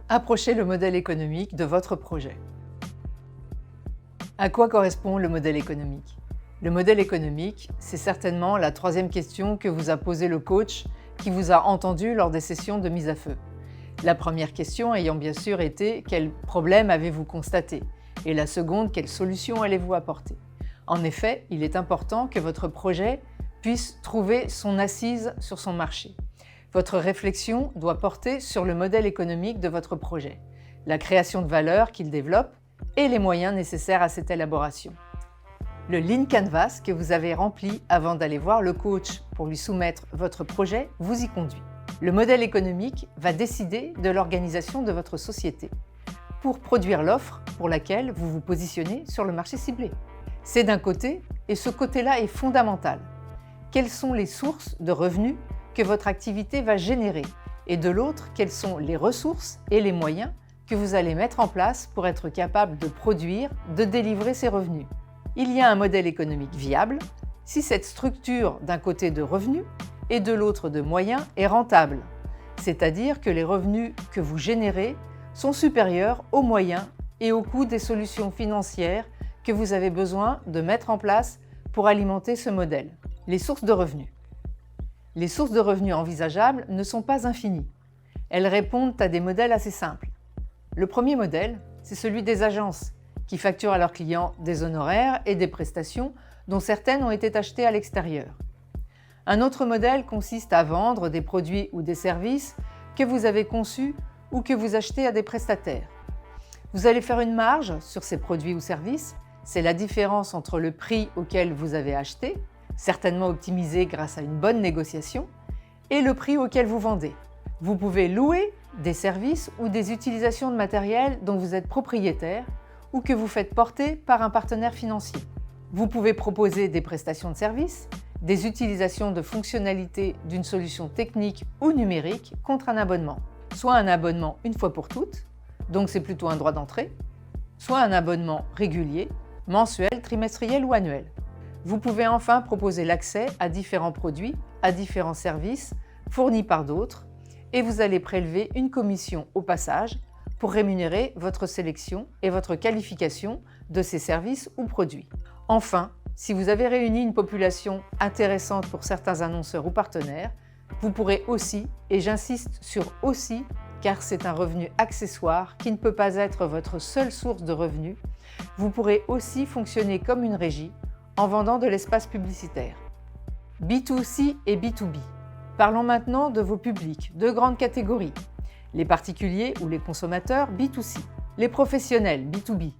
Approchez le modèle économique de votre projet. À quoi correspond le modèle économique? Le modèle économique, c'est certainement la troisième question que vous a posée le coach qui vous a entendu lors des sessions de mise à feu. La première question ayant bien sûr été « Quel problème avez-vous constaté ?» et la seconde « Quelle solution allez-vous apporter ?» En effet, il est important que votre projet puisse trouver son assise sur son marché. Votre réflexion doit porter sur le modèle économique de votre projet, la création de valeur qu'il développe et les moyens nécessaires à cette élaboration. Le Lean Canvas que vous avez rempli avant d'aller voir le coach pour lui soumettre votre projet vous y conduit. Le modèle économique va décider de l'organisation de votre société pour produire l'offre pour laquelle vous vous positionnez sur le marché ciblé. C'est d'un côté, et ce côté-là est fondamental. Quelles sont les sources de revenus que votre activité va générer? Et de l'autre, quelles sont les ressources et les moyens que vous allez mettre en place pour être capable de produire, de délivrer ces revenus? Il y a un modèle économique viable si cette structure d'un côté de revenus et de l'autre de moyens est rentable, c'est-à-dire que les revenus que vous générez sont supérieurs aux moyens et au coût des solutions financières que vous avez besoin de mettre en place pour alimenter ce modèle. Les sources de revenus. Les sources de revenus envisageables ne sont pas infinies. Elles répondent à des modèles assez simples. Le premier modèle, c'est celui des agences, qui facturent à leurs clients des honoraires et des prestations dont certaines ont été achetées à l'extérieur. Un autre modèle consiste à vendre des produits ou des services que vous avez conçus ou que vous achetez à des prestataires. Vous allez faire une marge sur ces produits ou services, c'est la différence entre le prix auquel vous avez acheté, certainement optimisé grâce à une bonne négociation, et le prix auquel vous vendez. Vous pouvez louer des services ou des utilisations de matériel dont vous êtes propriétaire ou que vous faites porter par un partenaire financier. Vous pouvez proposer des prestations de services, des utilisations de fonctionnalités d'une solution technique ou numérique contre un abonnement. Soit un abonnement une fois pour toutes, donc c'est plutôt un droit d'entrée, soit un abonnement régulier, mensuel, trimestriel ou annuel. Vous pouvez enfin proposer l'accès à différents produits, à différents services fournis par d'autres, et vous allez prélever une commission au passage pour rémunérer votre sélection et votre qualification de ces services ou produits. Enfin, si vous avez réuni une population intéressante pour certains annonceurs ou partenaires, vous pourrez aussi, et j'insiste sur aussi, car c'est un revenu accessoire qui ne peut pas être votre seule source de revenus, vous pourrez aussi fonctionner comme une régie en vendant de l'espace publicitaire. B2C et B2B. Parlons maintenant de vos publics, deux grandes catégories. Les particuliers ou les consommateurs B2C. Les professionnels B2B.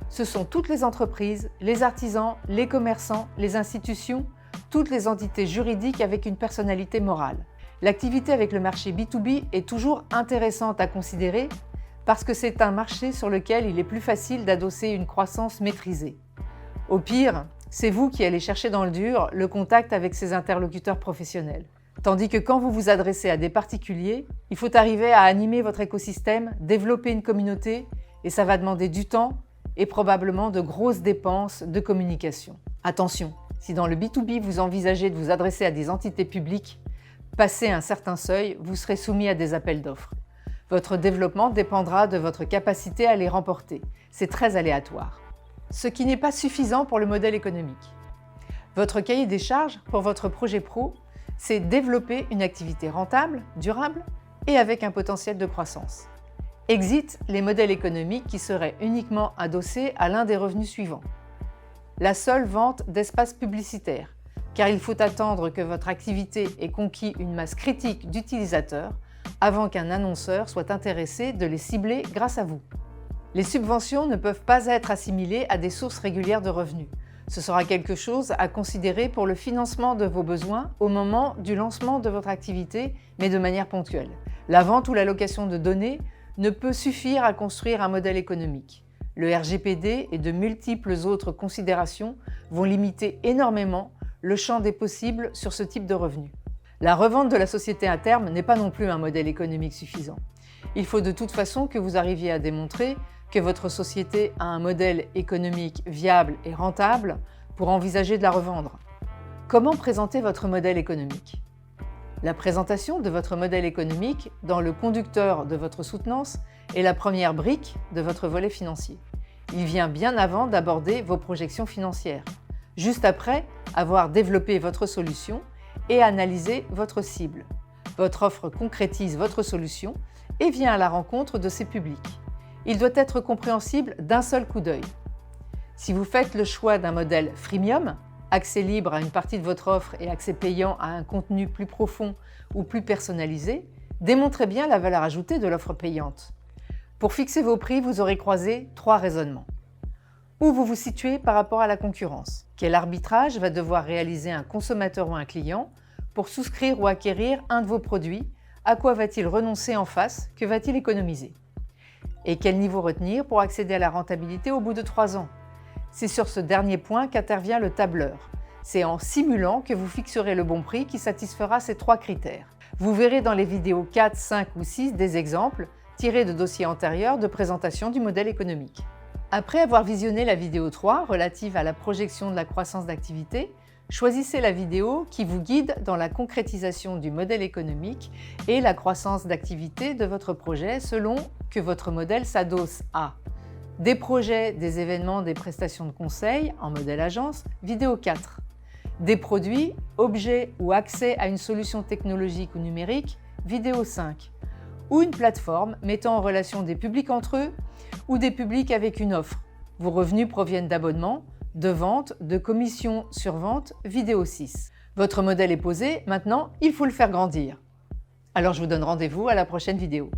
Ce sont toutes les entreprises, les artisans, les commerçants, les institutions, toutes les entités juridiques avec une personnalité morale. L'activité avec le marché B2B est toujours intéressante à considérer parce que c'est un marché sur lequel il est plus facile d'adosser une croissance maîtrisée. Au pire, c'est vous qui allez chercher dans le dur le contact avec ces interlocuteurs professionnels. Tandis que quand vous vous adressez à des particuliers, il faut arriver à animer votre écosystème, développer une communauté, et ça va demander du temps et probablement de grosses dépenses de communication. Attention, si dans le B2B vous envisagez de vous adresser à des entités publiques, passé un certain seuil, vous serez soumis à des appels d'offres. Votre développement dépendra de votre capacité à les remporter. C'est très aléatoire. Ce qui n'est pas suffisant pour le modèle économique. Votre cahier des charges pour votre projet pro, c'est développer une activité rentable, durable et avec un potentiel de croissance. Exit les modèles économiques qui seraient uniquement adossés à l'un des revenus suivants. La seule vente d'espaces publicitaires, car il faut attendre que votre activité ait conquis une masse critique d'utilisateurs avant qu'un annonceur soit intéressé de les cibler grâce à vous. Les subventions ne peuvent pas être assimilées à des sources régulières de revenus. Ce sera quelque chose à considérer pour le financement de vos besoins au moment du lancement de votre activité, mais de manière ponctuelle. La vente ou la location de données ne peut suffire à construire un modèle économique. Le RGPD et de multiples autres considérations vont limiter énormément le champ des possibles sur ce type de revenus. La revente de la société à terme n'est pas non plus un modèle économique suffisant. Il faut de toute façon que vous arriviez à démontrer que votre société a un modèle économique viable et rentable pour envisager de la revendre. Comment présenter votre modèle économique? La présentation de votre modèle économique dans le conducteur de votre soutenance est la première brique de votre volet financier. Il vient bien avant d'aborder vos projections financières, juste après avoir développé votre solution et analysé votre cible. Votre offre concrétise votre solution et vient à la rencontre de ses publics. Il doit être compréhensible d'un seul coup d'œil. Si vous faites le choix d'un modèle freemium, accès libre à une partie de votre offre et accès payant à un contenu plus profond ou plus personnalisé, démontrez bien la valeur ajoutée de l'offre payante. Pour fixer vos prix, vous aurez croisé 3 raisonnements. Où vous vous situez par rapport à la concurrence? Quel arbitrage va devoir réaliser un consommateur ou un client pour souscrire ou acquérir un de vos produits? À quoi va-t-il renoncer en face? Que va-t-il économiser? Et quel niveau retenir pour accéder à la rentabilité au bout de 3 ans? C'est sur ce dernier point qu'intervient le tableur. C'est en simulant que vous fixerez le bon prix qui satisfera ces 3 critères. Vous verrez dans les vidéos 4, 5 ou 6 des exemples tirés de dossiers antérieurs de présentation du modèle économique. Après avoir visionné la vidéo 3 relative à la projection de la croissance d'activité, choisissez la vidéo qui vous guide dans la concrétisation du modèle économique et la croissance d'activité de votre projet selon que votre modèle s'adosse à des projets, des événements, des prestations de conseil en modèle agence, vidéo 4. Des produits, objets ou accès à une solution technologique ou numérique, vidéo 5. Ou une plateforme mettant en relation des publics entre eux ou des publics avec une offre. Vos revenus proviennent d'abonnements, de ventes, de commissions sur vente, vidéo 6. Votre modèle est posé, maintenant il faut le faire grandir. Alors je vous donne rendez-vous à la prochaine vidéo.